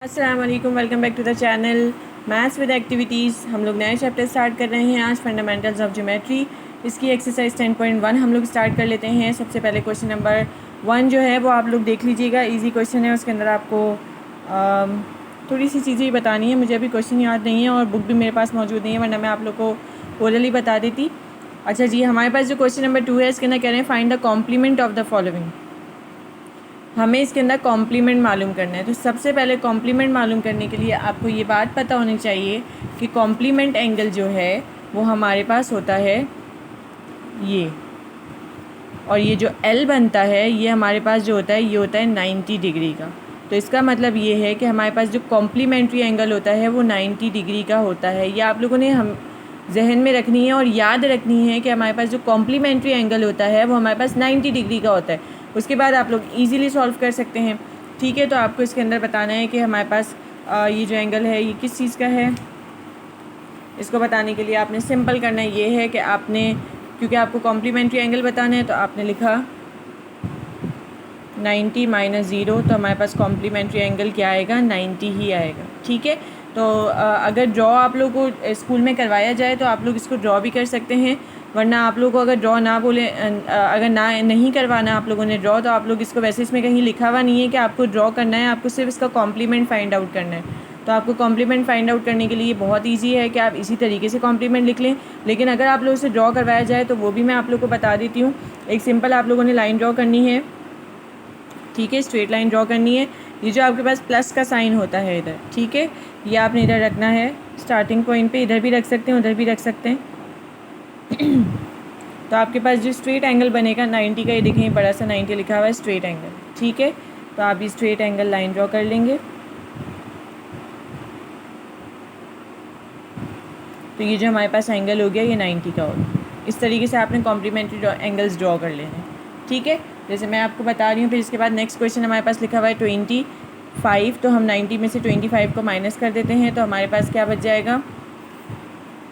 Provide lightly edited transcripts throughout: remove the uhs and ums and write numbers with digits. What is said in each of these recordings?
अस्सलाम वालेकुम, welcome back to the channel maths with activities. हम लोग नए चैप्टर स्टार्ट कर रहे हैं आज, फंडामेंटल्स ऑफ ज्योमेट्री। इसकी एक्सरसाइज 10.1 हम लोग स्टार्ट कर लेते हैं। सबसे पहले क्वेश्चन नंबर 1 जो है वो आप लोग देख लीजिएगा, इजी क्वेश्चन है। उसके अंदर आपको थोड़ी सी चीज़ें ही बतानी है। मुझे अभी क्वेश्चन याद नहीं है और बुक भी मेरे पास मौजूद नहीं है, वरना मैं आप लोग को ओरली बता देती। अच्छा जी, हमारे पास जो क्वेश्चन नंबर 2 है, इसके अंदर कह रहे हैं find the complement of the following. हमें इसके अंदर कॉम्प्लीमेंट मालूम करना है। तो सबसे पहले कॉम्प्लीमेंट मालूम करने के लिए आपको ये बात पता होनी चाहिए कि कॉम्प्लीमेंट एंगल जो है वो हमारे पास होता है ये, और ये जो L बनता है ये हमारे पास जो होता है ये होता है 90 डिग्री का। तो इसका मतलब ये है कि हमारे पास जो कॉम्प्लीमेंट्री एंगल होता है वो 90 डिग्री का होता है। ये आप लोगों ने हम जहन में रखनी है और याद रखनी है कि हमारे पास जो कॉम्प्लीमेंट्री एंगल होता है वो हमारे पास 90 डिग्री का होता है। उसके बाद आप लोग ईज़िली सॉल्व कर सकते हैं। ठीक है, तो आपको इसके अंदर बताना है कि हमारे पास ये जो एंगल है ये किस चीज़ का है। इसको बताने के लिए आपने सिंपल करना ये है कि आपने, क्योंकि आपको कॉम्प्लीमेंट्री एंगल बताना है, तो आपने लिखा 90 माइनस 0, तो हमारे पास कॉम्प्लीमेंट्री एंगल क्या आएगा, 90 ही आएगा। ठीक है, तो अगर ड्रॉ आप लोग को स्कूल में करवाया जाए तो आप लोग इसको ड्रॉ भी कर सकते हैं, वरना आप लोग को अगर ड्रॉ ना बोले, अगर ना नहीं करवाना आप लोगों ने ड्रॉ, तो आप लोग इसको, वैसे इसमें कहीं लिखा हुआ नहीं है कि आपको ड्रॉ करना है, आपको सिर्फ इसका कॉम्प्लीमेंट फाइंड आउट करना है। तो आपको कॉम्प्लीमेंट फाइंड आउट करने के लिए बहुत ईजी है कि आप इसी तरीके से कॉम्प्लीमेंट लिख लें। लेकिन अगर आप लोग इसे ड्रॉ करवाया जाए तो वो भी मैं आप लोग को बता देती हूँ। एक सिंपल आप लोगों ने लाइन ड्रॉ करनी है। ठीक है, स्ट्रेट लाइन ड्रॉ करनी है। ये जो आपके पास प्लस का साइन होता है इधर, ठीक है, ये आपने इधर रखना है स्टार्टिंग पॉइंट पे। इधर भी रख सकते हैं, उधर भी रख सकते हैं। तो आपके पास जो स्ट्रेट एंगल बनेगा 90 का, ये देखें बड़ा सा 90 लिखा हुआ है, स्ट्रेट एंगल। ठीक है, तो आप ये स्ट्रेट एंगल लाइन ड्रॉ कर लेंगे। तो ये जो हमारे पास एंगल हो गया ये 90 का होगा। इस तरीके से आपने कॉम्प्लीमेंट्री एंगल्स ड्रॉ कर लेने हैं। ठीक है, जैसे मैं आपको बता रही हूँ। फिर इसके बाद नेक्स्ट क्वेश्चन हमारे पास लिखा हुआ है 25, तो हम 90 में से 25 को माइनस कर देते हैं, तो हमारे पास क्या बच जाएगा।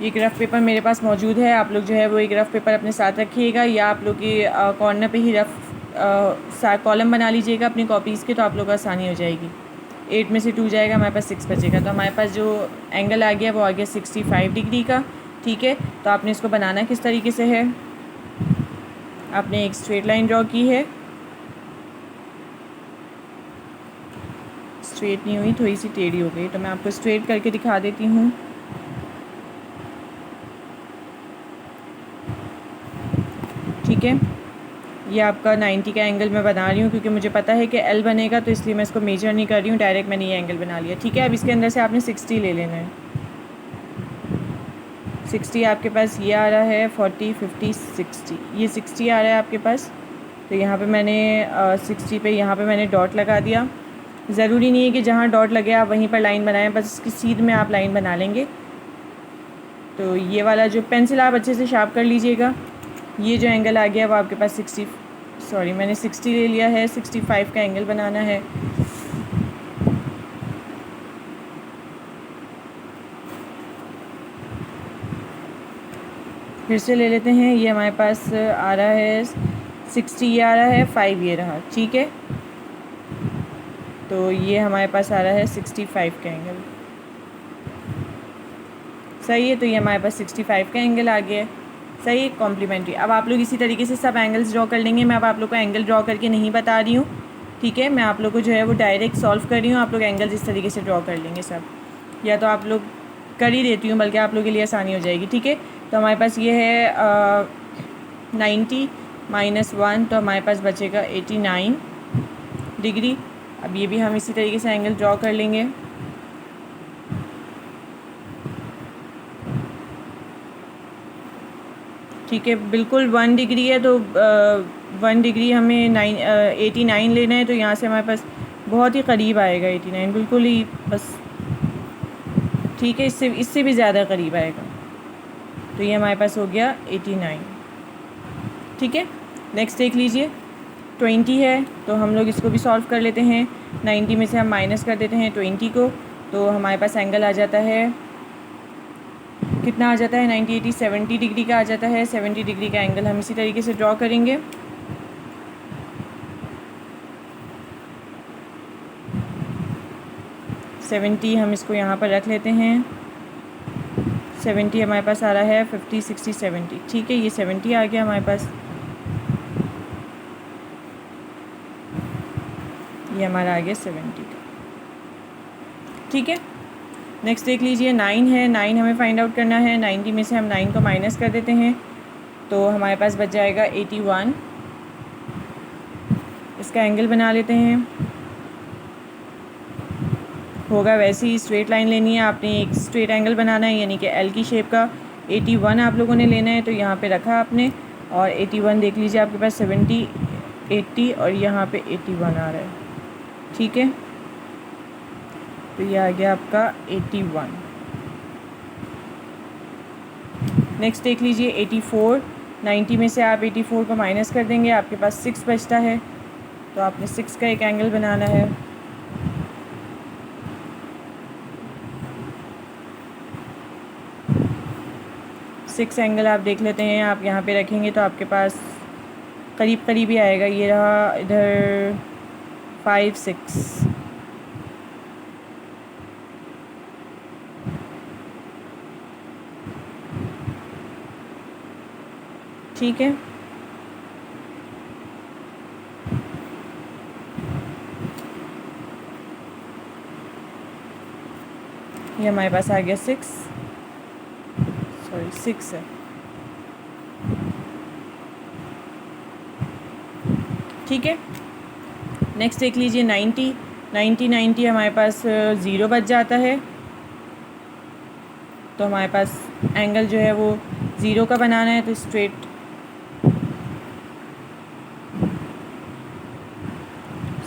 ये रफ़ पेपर मेरे पास मौजूद है, आप लोग जो है वो एक रफ़ पेपर अपने साथ रखिएगा, या आप लोग की कॉर्नर पे ही रफ़ कॉलम बना लीजिएगा अपनी कॉपीज़ के, तो आप लोग को आसानी हो जाएगी। 8 में से 2 जाएगा, हमारे पास 6 बचेगा। तो हमारे पास जो एंगल आ गया वो आ गया 65 डिग्री का। ठीक है, तो आपने इसको बनाना किस तरीके से है, आपने एक स्ट्रेट लाइन ड्रॉ की है। स्ट्रेट नहीं हुई, थोड़ी सी टेढ़ी हो गई, तो मैं आपको स्ट्रेट करके दिखा देती हूँ। ठीक है, ये आपका 90 का एंगल मैं बना रही हूँ, क्योंकि मुझे पता है कि L बनेगा, तो इसलिए मैं इसको मेजर नहीं कर रही हूँ, डायरेक्ट मैंने ये एंगल बना लिया। ठीक है, अब इसके अंदर से आपने 60 ले लेना है। 60 आपके पास ये आ रहा है, 40, 50, 60, ये 60 आ रहा है आपके पास। तो यहाँ पे मैंने 60 पे यहाँ पे मैंने डॉट लगा दिया। ज़रूरी नहीं है कि जहाँ डॉट लगे आप वहीं पर लाइन बनाएं, बस इसकी सीध में आप लाइन बना लेंगे। तो ये वाला जो पेंसिल आप अच्छे से शार्प कर लीजिएगा। ये जो एंगल आ गया वो आपके पास मैंने 60 ले लिया है, 65 का एंगल बनाना है। फिर से ले लेते हैं, ये हमारे पास आ रहा है 60, ये आ रहा है 5, ये रहा। ठीक है, तो ये हमारे पास आ रहा है 65 का एंगल। सही है, तो ये हमारे पास 65 का एंगल आ गया है। सही है, कॉम्प्लीमेंट्री। अब आप लोग इसी तरीके से सब एंगल्स ड्रॉ कर लेंगे। मैं अब आप लोग को एंगल ड्रॉ करके नहीं बता रही हूँ। ठीक है, मैं आप लोग को जो है वो डायरेक्ट सॉल्व कर रही हूँ। आप लोग एंगल्स इस तरीके से ड्रॉ कर लेंगे सब, या तो आप लोग कर ही देती हूँ, बल्कि आप लोग के लिए आसानी हो जाएगी। ठीक है, तो हमारे पास ये है 90 माइनस 1, तो हमारे पास बचेगा 89 डिग्री। अब ये भी हम इसी तरीके से एंगल ड्रॉ कर लेंगे। ठीक है, बिल्कुल 1 डिग्री है, तो 1 डिग्री हमें 89 लेना है, तो यहाँ से हमारे पास बहुत ही करीब आएगा 89, बिल्कुल ही बस। ठीक है, इससे भी ज़्यादा करीब आएगा, तो ये हमारे पास हो गया 89। ठीक है, नेक्स्ट देख लीजिए, 20 है, तो हम लोग इसको भी सॉल्व कर लेते हैं। 90 में से हम माइनस कर देते हैं 20 को, तो हमारे पास एंगल आ जाता है, कितना आ जाता है, 90, 80, 70 डिग्री का आ जाता है। 70 डिग्री का एंगल हम इसी तरीके से ड्रॉ करेंगे। 70 हम इसको यहाँ पर रख लेते हैं। 70 हमारे पास आ रहा है 50, 60, 70। ठीक है, ये 70 आ गया हमारे पास। ये हमारा आ गया 70 का। ठीक है, नेक्स्ट देख लीजिए 9 है। 9 हमें फाइंड आउट करना है। 90 में से हम 9 को माइनस कर देते हैं तो हमारे पास बच जाएगा 81। इसका एंगल बना लेते हैं। होगा वैसे ही स्ट्रेट लाइन लेनी है, आपने एक स्ट्रेट एंगल बनाना है, यानी कि एल की शेप का। 81 आप लोगों ने लेना है, तो यहाँ पे रखा आपने, और 81 देख लीजिए आपके पास 70, 80 और यहाँ पे 81 आ रहा है। ठीक है, तो ये आ गया आपका 81। नेक्स्ट देख लीजिए 84। 90 में से आप 84 को माइनस कर देंगे, आपके पास 6 बचता है, तो आपने 6 का एक एंगल बनाना है। सिक्स एंगल आप देख लेते हैं, आप यहाँ पे रखेंगे तो आपके पास करीब करीब ही आएगा। ये रहा इधर 5, 6। ठीक है, ये हमारे पास आ गया 6 है। ठीक है, नेक्स्ट देख लीजिए 90 हमारे पास 0 बच जाता है, तो हमारे पास एंगल जो है वो 0 का बनाना है। तो स्ट्रेट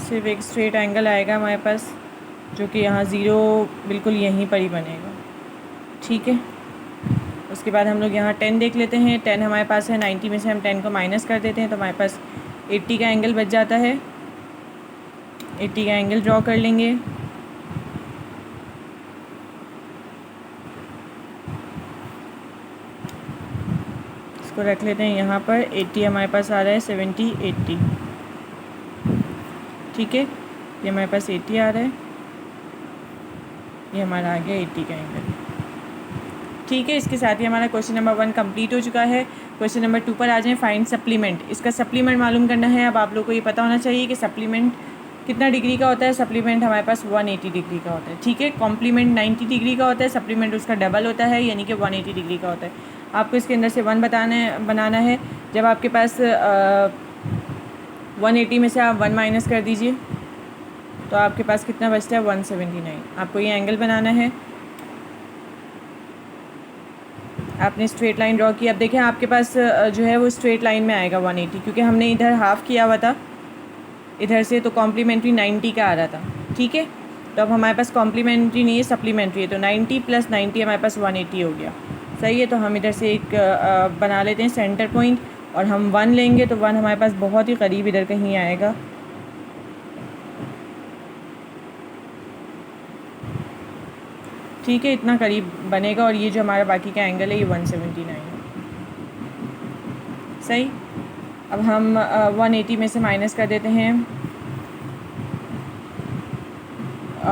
सिर्फ एक स्ट्रेट एंगल आएगा हमारे पास, जो कि यहाँ 0 बिल्कुल यहीं पर ही बनेगा। ठीक है, उसके बाद हम लोग यहाँ 10 देख लेते हैं। 10 हमारे पास है, 90 में से हम 10 को माइनस कर देते हैं तो हमारे पास 80 का एंगल बच जाता है। 80 का एंगल ड्रॉ कर लेंगे। इसको रख लेते हैं यहाँ पर। 80 हमारे पास आ रहा है, 70, 80। ठीक है, ये हमारे पास 80 आ रहा है, ये हमारा आ गया 80 का एंगल। ठीक है, इसके साथ ही हमारा क्वेश्चन नंबर 1 कंप्लीट हो चुका है। क्वेश्चन नंबर 2 पर आ जाएं। Find supplement. इसका सप्लीमेंट मालूम करना है। अब आप लोग को ये पता होना चाहिए कि सप्लीमेंट कितना डिग्री का होता है। सप्लीमेंट हमारे पास 180 डिग्री का होता है। ठीक है, कॉम्प्लीमेंट 90 डिग्री का होता है, सप्लीमेंट उसका डबल होता है, यानी कि 180 डिग्री का होता है। आपको इसके अंदर से 1 बनाना है। जब आपके पास 180 में से आप 1 माइनस कर दीजिए तो आपके पास कितना बचता है, 179। आपको ये एंगल बनाना है। आपने स्ट्रेट लाइन ड्रॉ की। अब देखें आपके पास जो है वो स्ट्रेट लाइन में आएगा 180, क्योंकि हमने इधर हाफ़ किया हुआ था इधर से, तो कॉम्प्लीमेंट्री 90 का आ रहा था। ठीक है, तो अब हमारे पास कॉम्प्लीमेंट्री नहीं है, सप्लीमेंट्री है, तो 90 + 90 हमारे पास 180 हो गया। सही है, तो हम इधर से एक बना लेते हैं सेंटर पॉइंट, और हम 1 लेंगे तो 1 हमारे पास बहुत ही करीब इधर कहीं आएगा। ठीक है, इतना करीब बनेगा, और ये जो हमारा बाकी का एंगल है ये 179 है। सही, अब हम 180 में से माइनस कर देते हैं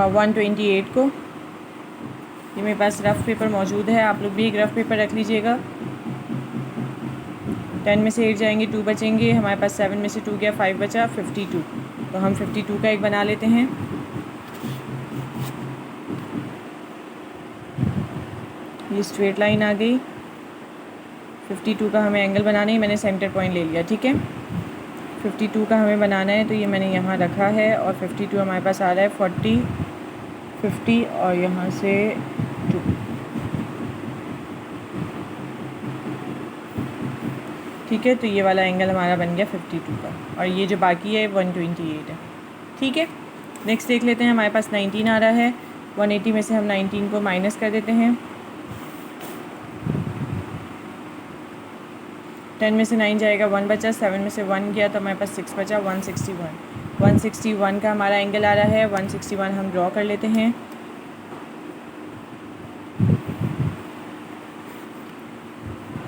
128 को। ये मेरे पास रफ़ पेपर मौजूद है, आप लोग भी एक रफ़ पेपर रख लीजिएगा। 10 में से 8 जाएंगे, 2 बचेंगे। हमारे पास 7 में से 2 गया, 5 बचा, 52। तो हम 52 का एक बना लेते हैं। ये स्ट्रेट लाइन आ गई। 52 का हमें एंगल बनाना है, मैंने सेंटर पॉइंट ले लिया। ठीक है, 52 का हमें बनाना है, तो ये मैंने यहाँ रखा है, और 52 हमारे पास आ रहा है 40, 50 और यहाँ से 2। ठीक है, तो ये वाला एंगल हमारा बन गया 52 का, और ये जो बाकी है 128 है। ठीक है, नेक्स्ट देख लेते हैं। हमारे पास 19 आ रहा है। 180 में से हम 19 को माइनस कर देते हैं। 10 में से 9 जाएगा, 1 बचा। 7 में से 1 गया तो हमारे पास 6 बचा, 161। 161 का हमारा एंगल आ रहा है। 161 हम ड्रॉ कर लेते हैं।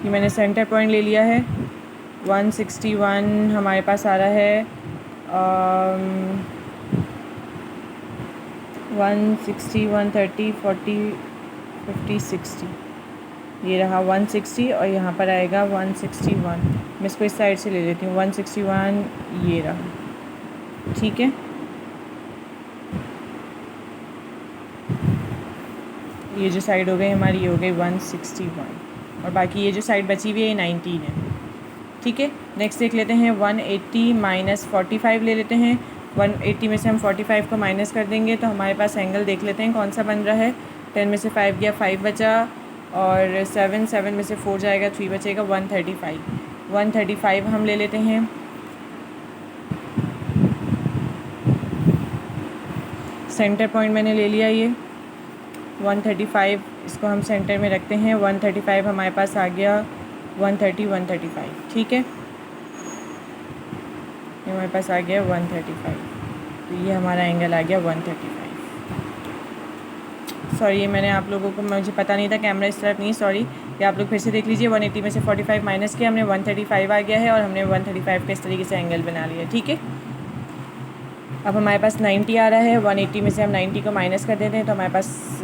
ये मैंने सेंटर पॉइंट ले लिया है। 161 हमारे पास आ रहा है 160, 130, 40, 50, 60, ये रहा 160 और यहाँ पर आएगा 161। मैं इसको इस साइड से ले लेती हूँ। 161 ये रहा, ठीक है। ये जो साइड हो गई हमारी, ये हो गई 161 और बाकी ये जो साइड बची हुई है ये 19 है, ठीक है। नेक्स्ट देख लेते हैं 180 माइनस 45 ले लेते हैं। 180 में से हम 45 को माइनस कर देंगे तो हमारे पास एंगल देख लेते हैं कौन सा बन रहा है। 10 में से 5 गया, 5 बचा, और 7 में से 4 जाएगा, 3 बचेगा, 135। 135 हम ले लेते हैं। सेंटर पॉइंट मैंने ले लिया ये 135, इसको हम सेंटर में रखते हैं। 135 हमारे पास आ गया 130, 135, ठीक है। ये हमारे पास आ गया 135, तो ये हमारा एंगल आ गया 135। सॉरी, ये मैंने आप लोगों को, मुझे पता नहीं था कैमरा इस तरफ नहीं, सॉरी। ये आप लोग फिर से देख लीजिए। 180 में से 45 माइनस किया हमने, 135 आ गया है और हमने 135 का इस तरीके से एंगल बना लिया, ठीक है। अब हमारे पास 90 आ रहा है। 180 में से हम 90 को माइनस कर देते हैं तो हमारे पास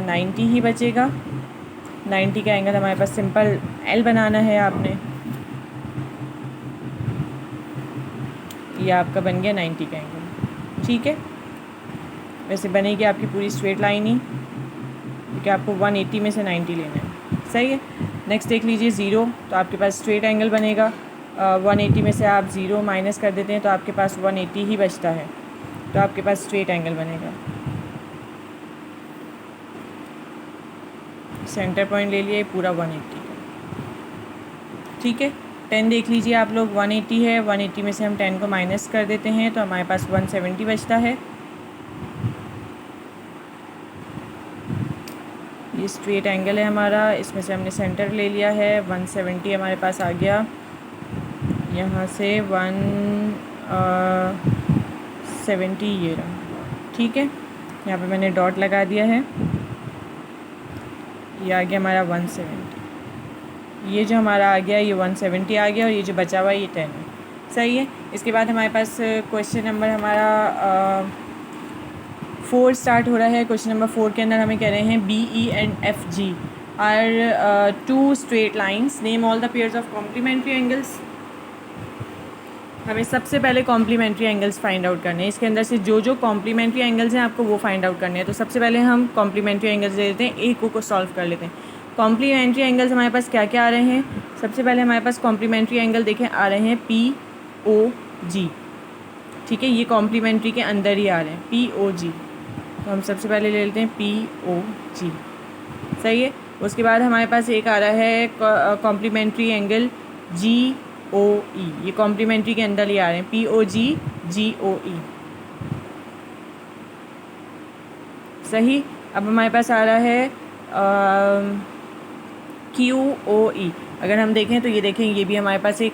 90 ही बचेगा। 90 का एंगल हमारे पास सिंपल एल बनाना है आपने। ये आपका बन गया 90 का एंगल, ठीक है। वैसे बनेगी आपकी पूरी स्ट्रेट लाइन ही, क्योंकि आपको 180 में से 90 लेना है, सही है। नेक्स्ट देख लीजिए 0, तो आपके पास स्ट्रेट एंगल बनेगा। 180 में से आप 0 माइनस कर देते हैं तो आपके पास 180 ही बचता है, तो आपके पास स्ट्रेट एंगल बनेगा। सेंटर पॉइंट ले लिए पूरा 180 का, ठीक है। 10 देख लीजिए आप लोग, 180 है, 180 में से हम 10 को माइनस कर देते हैं तो हमारे पास 170 बचता है। ये स्ट्रेट एंगल है हमारा, इसमें से हमने सेंटर ले लिया है। 170 हमारे पास आ गया। यहाँ से 170 ये रहा, ठीक है। यहाँ पे मैंने डॉट लगा दिया है। ये आ गया हमारा 170। ये जो हमारा आ गया ये 170 आ गया और ये जो बचा हुआ ये 10 है, सही है। इसके बाद हमारे पास क्वेश्चन नंबर हमारा 4 स्टार्ट हो रहा है। क्वेश्चन नंबर 4 के अंदर हमें कह रहे हैं BE and FG are 2 straight lines, name all the pairs of complementary angles. हमें सबसे पहले कॉम्प्लीमेंट्री एंगल्स फाइंड आउट करने हैं। इसके अंदर से जो जो कॉम्प्लीमेंट्री एंगल्स हैं आपको वो फाइंड आउट करने हैं। तो सबसे पहले हम कॉम्प्लीमेंट्री एंगल्स ले लेते हैं, एक को सॉल्व कर लेते हैं। कॉम्प्लीमेंट्री एंगल्स हमारे पास क्या क्या आ रहे हैं। सबसे पहले हमारे पास कॉम्प्लीमेंट्री एंगल देखें आ रहे हैं POG, ठीक है। ये कॉम्प्लीमेंट्री के अंदर ही आ रहे हैं POG, तो हम सबसे पहले ले लेते हैं POG, सही है। उसके बाद हमारे पास एक आ रहा है कॉम्प्लीमेंट्री एंगल GOE, ये कॉम्प्लीमेंट्री के अंदर ही आ रहे हैं POG GOE, सही। अब हमारे पास आ रहा है QOE। अगर हम देखें तो ये देखें, ये भी हमारे पास एक,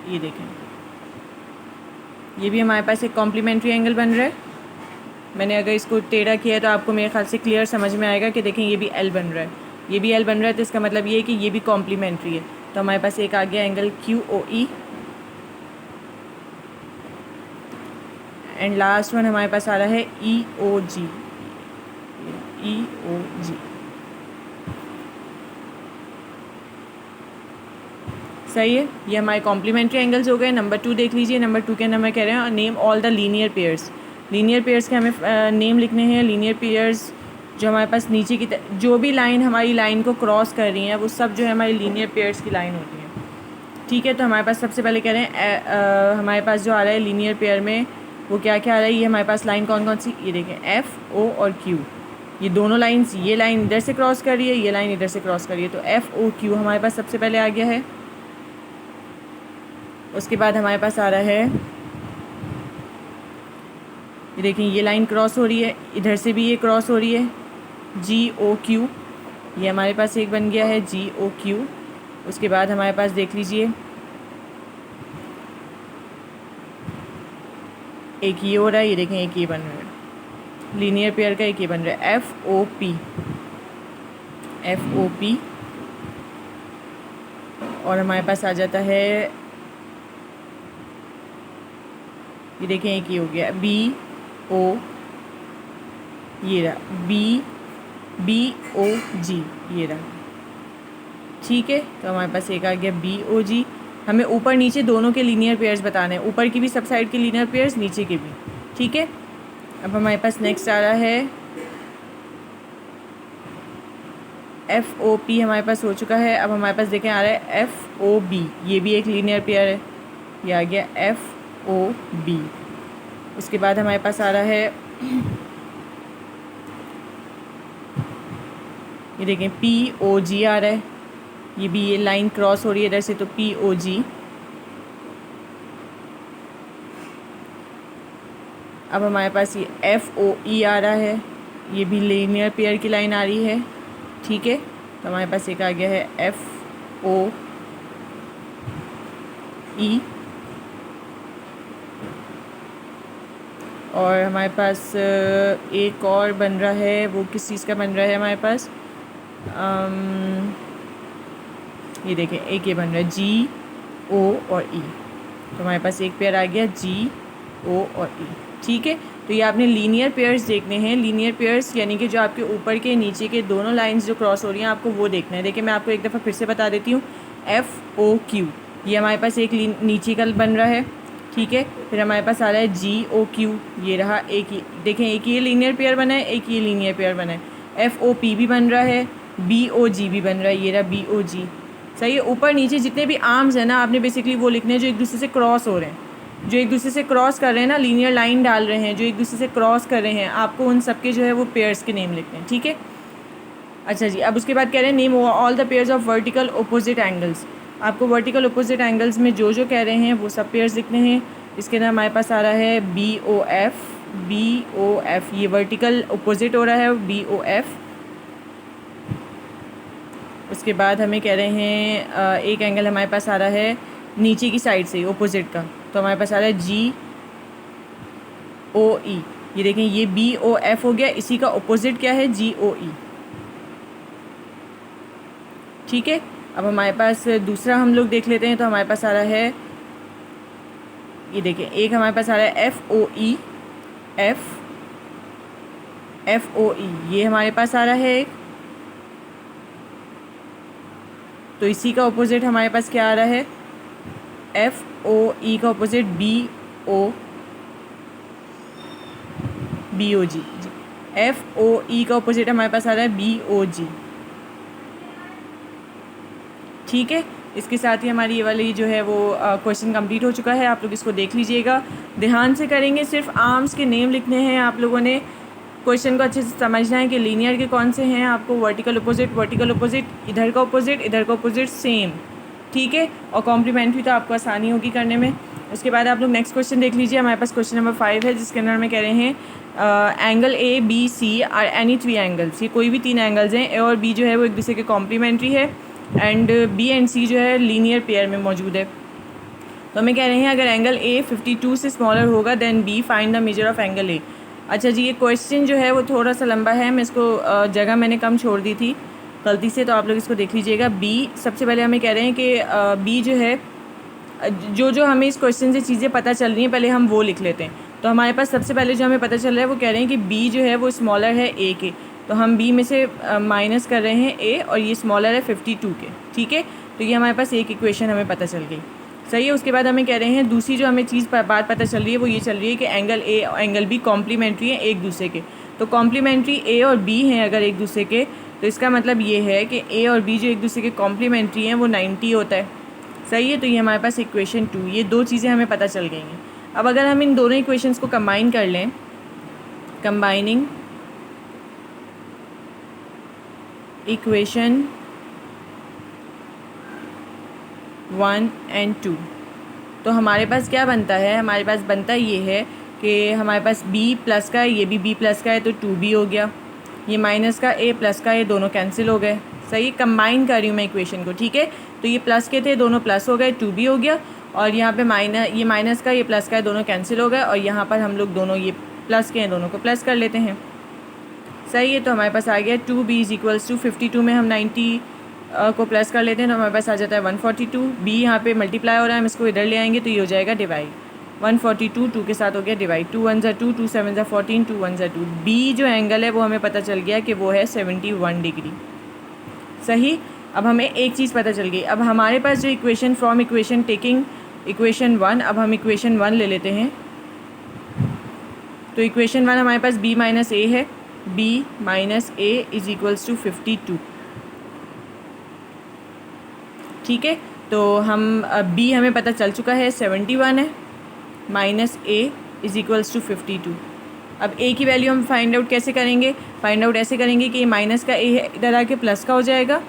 ये देखें ये भी हमारे पास एक कॉम्प्लीमेंट्री एंगल बन रहा है। मैंने अगर इसको टेढ़ा किया है तो आपको मेरे ख्याल से क्लियर समझ में आएगा कि देखें ये भी L बन रहा है, ये भी L बन रहा है, तो इसका मतलब ये है कि ये भी कॉम्प्लीमेंट्री है। तो हमारे पास एक आ गया angle QOE। And last one हमारे पास आ रहा है EOG, सही है। ये हमारे कॉम्प्लीमेंट्री एंगल्स हो गए। नंबर 2 देख लीजिए। नंबर 2 के अंदर मैं कह रहे हैं name all the linear pairs. Linear pairs के हमें नेम लिखने हैं। लीनियर पेयर्स जो हमारे पास नीचे की जो भी लाइन हमारी लाइन को क्रॉस कर रही हैं वो सब जो है हमारी लीनियर पेयर्स की लाइन होती है, ठीक है। तो हमारे पास सबसे पहले कह रहे हैं हमारे पास जो आ रहा है लीनियर पेयर में वो क्या क्या आ रहा है। ये हमारे पास लाइन कौन कौन सी, ये देखें FO और Q, ये दोनों लाइन्स, ये लाइन इधर से क्रॉस कर रही है, ये लाइन इधर से क्रॉस कर रही है, तो FOQ हमारे पास सबसे पहले आ गया है। उसके बाद हमारे पास आ रहा है, ये देखिए ये लाइन क्रॉस हो रही है, इधर से भी ये क्रॉस हो रही है, GOQ, ये हमारे पास एक बन गया है GOQ। उसके बाद हमारे पास देख लीजिए एक ये हो रहा है, ये देखें एक ये बन रहा है लीनियर पेयर का, एक ये बन रहा है FOP। और हमारे पास आ जाता है, ये देखें एक ये हो गया BOP। ये रहा BOG, ये रहा। ठीक है, तो हमारे पास एक आ गया BOG। हमें ऊपर नीचे दोनों के लीनियर पेयर्स बताने हैं, ऊपर की भी सब साइड के लीनियर पेयर्स, नीचे के भी। ठीक है, अब हमारे पास नेक्स्ट आ रहा है FOP, हमारे पास हो चुका है। अब हमारे पास देखें आ रहा है FOB, ये भी एक लीनियर पेयर है, ये आ गया FOB। उसके बाद हमारे पास आ रहा है ये देखें POG आ रहा है, ये भी ये लाइन क्रॉस हो रही है इधर से, तो POG। अब हमारे पास ये FOE आ रहा है, ये भी लीनियर पेयर की लाइन आ रही है। ठीक है, तो हमारे पास एक आ गया है FOE। और हमारे पास एक और बन रहा है, वो किस चीज़ का बन रहा है हमारे पास, ये देखें एक ये बन रहा है GO और E, तो हमारे पास एक पेयर आ गया GO और E। ठीक है, तो ये आपने लीनियर पेयर्स देखने हैं। लीनियर पेयर्स यानी कि जो आपके ऊपर के नीचे के दोनों लाइंस जो क्रॉस हो रही हैं, आपको वो देखना है। देखिए मैं आपको एक दफ़ा फिर से बता देती हूँ, FOQ ये हमारे पास एक नीचे का बन रहा है। ठीक है, फिर हमारे पास आ रहा है GOQ, ये रहा एक ही, देखें एक ये लीनियर पेयर बना है, एक ये लीनियर पेयर बना है। FOP भी बन रहा है, BOG भी बन रहा है, ये रहा BOG। सही है, ऊपर नीचे जितने भी आर्म्स हैं ना, आपने बेसिकली वो लिखने हैं जो एक दूसरे से क्रॉस हो रहे हैं, जो एक दूसरे से क्रॉस कर रहे हैं ना, लीनियर लाइन डाल रहे हैं, जो एक दूसरे से क्रॉस कर रहे हैं, आपको उन सब के जो है वो पेयर्स के नेम लिखते हैं। ठीक है, अच्छा जी, अब उसके बाद कह रहे हैं name all the pairs of vertical opposite angles. आपको वर्टिकल अपोजिट एंगल्स में जो जो कह रहे हैं वो सब पेयर्स लिखने हैं। इसके अंदर हमारे पास आ रहा है BOF, ये वर्टिकल अपोजिट हो रहा है BOF। उसके बाद हमें कह रहे हैं एक एंगल हमारे पास आ रहा है नीचे की साइड से ओपोजिट का, तो हमारे पास आ रहा है GOE। ये देखें ये BOF हो गया, इसी का ओपोजिट क्या है GOE। ठीक है, अब हमारे पास दूसरा हम लोग देख लेते हैं, तो हमारे पास आ रहा है ये देखें एक हमारे पास आ रहा है FOE, ये हमारे पास आ रहा है एक, तो इसी का ओपोजिट हमारे पास क्या आ रहा है FOE का ओपोजिट BOG। FOE का ओपोजिट हमारे पास आ रहा है BOG। ठीक है, इसके साथ ही हमारी ये वाली जो है वो क्वेश्चन कंप्लीट हो चुका है। आप लोग इसको देख लीजिएगा, ध्यान से करेंगे, सिर्फ आर्म्स के नेम लिखने हैं आप लोगों ने। क्वेश्चन को अच्छे से समझना है कि लीनियर के कौन से हैं, आपको वर्टिकल अपोजिट, इधर का अपोजिट सेम। ठीक है, और कॉम्प्लीमेंट्री तो आपको आसानी होगी करने में। उसके बाद आप लोग नेक्स्ट क्वेश्चन देख लीजिए। हमारे पास क्वेश्चन नंबर 5 है, जिसके अंदर हमें कह रहे हैं angle ABC are any 3 angles. ये कोई भी 3 एंगल्स हैं, A और B जो है वो एक दूसरे के कॉम्प्लीमेंट्री है, एंड B एंड C जो है लीनियर पेयर में मौजूद है। तो हमें कह रहे हैं अगर एंगल A 52 से स्मॉलर होगा than B find the measure of angle A। अच्छा जी, ये क्वेश्चन जो है वो थोड़ा सा लंबा है, मैं इसको जगह मैंने कम छोड़ दी थी गलती से, तो आप लोग इसको देख लीजिएगा। B सबसे पहले हमें कह रहे हैं कि B जो है जो हमें इस क्वेश्चन से चीज़ें पता चल रही हैं पहले हम वो लिख लेते हैं। तो हमारे पास सबसे पहले जो हमें पता चल रहा है वो कह रहे हैं कि B जो है वो स्मॉलर है A के, तो हम B में से माइनस कर रहे हैं A, और ये स्मॉलर है 52 के। ठीक है, तो ये हमारे पास एक इक्वेशन हमें पता चल गई। सही है, उसके बाद हमें कह रहे हैं दूसरी जो हमें चीज़ बात पता चल रही है वो ये चल रही है कि एंगल A और एंगल B कॉम्प्लीमेंट्री हैं एक दूसरे के। तो कॉम्प्लीमेंट्री A और B हैं अगर एक दूसरे के, तो इसका मतलब ये है कि A और B जो एक दूसरे के कॉम्प्लीमेंट्री हैं वो 90 होता है। सही है, तो ये हमारे पास इक्वेशन 2, ये दो चीज़ें हमें पता चल गई हैं। अब अगर हम इन दोनों इक्वेशंस को कंबाइन कर लें, कंबाइनिंग इक्वेशन 1 एंड 2, तो हमारे पास क्या बनता है, हमारे पास बनता ये है कि हमारे पास B प्लस का है, ये भी B प्लस का है, तो 2B हो गया। ये माइनस का A प्लस का, ये दोनों कैंसिल हो गए। सही, कंबाइन कर रही हूँ मैं इक्वेशन को। ठीक है, तो ये प्लस के थे, दोनों प्लस हो गए, 2B हो गया, और यहाँ पे ये माइनस का ये प्लस का है, दोनों कैंसिल हो गए, और यहाँ पर हम लोग दोनों ये प्लस के हैं, दोनों को प्लस कर लेते हैं। सही है, तो हमारे पास आ गया 2B = 52 में हम 90 को प्लस कर लेते हैं, तो हमारे पास आ जाता है 142। B यहाँ पे मल्टीप्लाई हो रहा है, हम इसको इधर ले आएंगे तो ये हो जाएगा डिवाइड। 142 2 के साथ हो गया डिवाइड, 2 1 2 2 7 14, 2 1 2। बी जो एंगल है वो हमें पता चल गया कि वो है 71 डिग्री। सही। अब हमें एक चीज़ पता चल गई। अब हमारे पास जो equation from equation taking equation 1, अब हम इक्वेशन 1 ले लेते हैं। तो इक्वेशन 1 हमारे पास b माइनस ए है, b minus a is equals to 52। ठीक है, तो हम b हमें पता चल चुका है 71 है, minus a is equals to 52। अब a की वैल्यू हम फाइंड आउट कैसे करेंगे? फाइंड आउट ऐसे करेंगे कि ये माइनस का a है, इधर आके प्लस का हो जाएगा,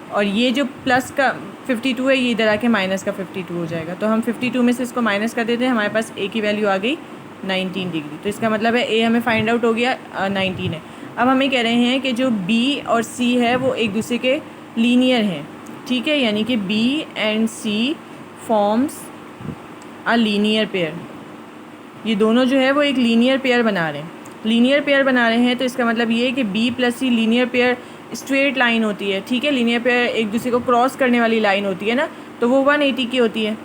और ये जो प्लस का 52 है ये इधर आके माइनस का 52 हो जाएगा। तो हम 52 में से इसको माइनस कर देते हैं, हमारे पास a की वैल्यू आ गई 19 डिग्री। तो इसका मतलब है a हमें फाइंड आउट हो गया 19 है। अब हमें कह रहे हैं कि जो b और c है वो एक दूसरे के लीनियर हैं। ठीक है, यानी कि b and c forms a linear pair. ये दोनों जो है वो एक लीनियर पेयर बना रहे हैं। लीनियर पेयर बना रहे हैं तो इसका मतलब ये है कि b plus c linear pair straight line होती है। ठीक है, लीनियर पेयर एक दूसरे को क्रॉस करने वाली लाइन होती है ना, तो वो 180 की होती है।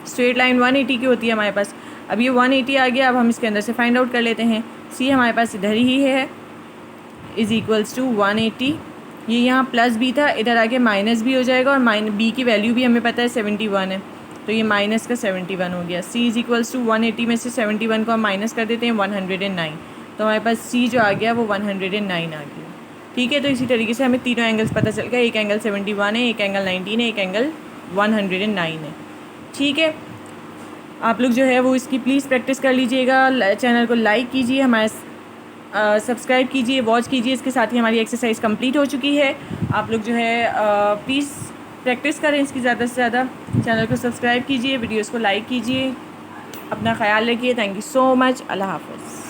स्ट्रेट लाइन 180 की होती है हमारे पास। अब ये 180 आ गया, अब हम इसके अंदर से फाइंड आउट कर लेते हैं। c हमारे पास इधर ही है, इज़ इक्वल्स टू 180। ये यहाँ प्लस b था, इधर आके माइनस भी हो जाएगा, और b की वैल्यू भी हमें पता है 71 है, तो ये माइनस का 71 हो गया। c इज़ इक्वल्स टू 180 में से 71 को हम माइनस कर देते हैं 109, तो हमारे पास c जो आ गया वो 109 आ गया। ठीक है, तो इसी तरीके से हमें तीनों एंगल्स पता चल गया। एक एंगल 71 है, एक एंगल 19 है, एक एंगल 109 है। ठीक है, आप लोग जो है वो इसकी प्लीज़ प्रैक्टिस कर लीजिएगा। चैनल को लाइक कीजिए, हमारे सब्सक्राइब कीजिए, वॉच कीजिए। इसके साथ ही हमारी एक्सरसाइज कंप्लीट हो चुकी है। आप लोग जो है प्लीज़ प्रैक्टिस करें इसकी ज़्यादा से ज़्यादा। चैनल को सब्सक्राइब कीजिए, वीडियोज़ को लाइक कीजिए। अपना ख्याल रखिए। Thank you so much. अल्लाह हाफ़िज़।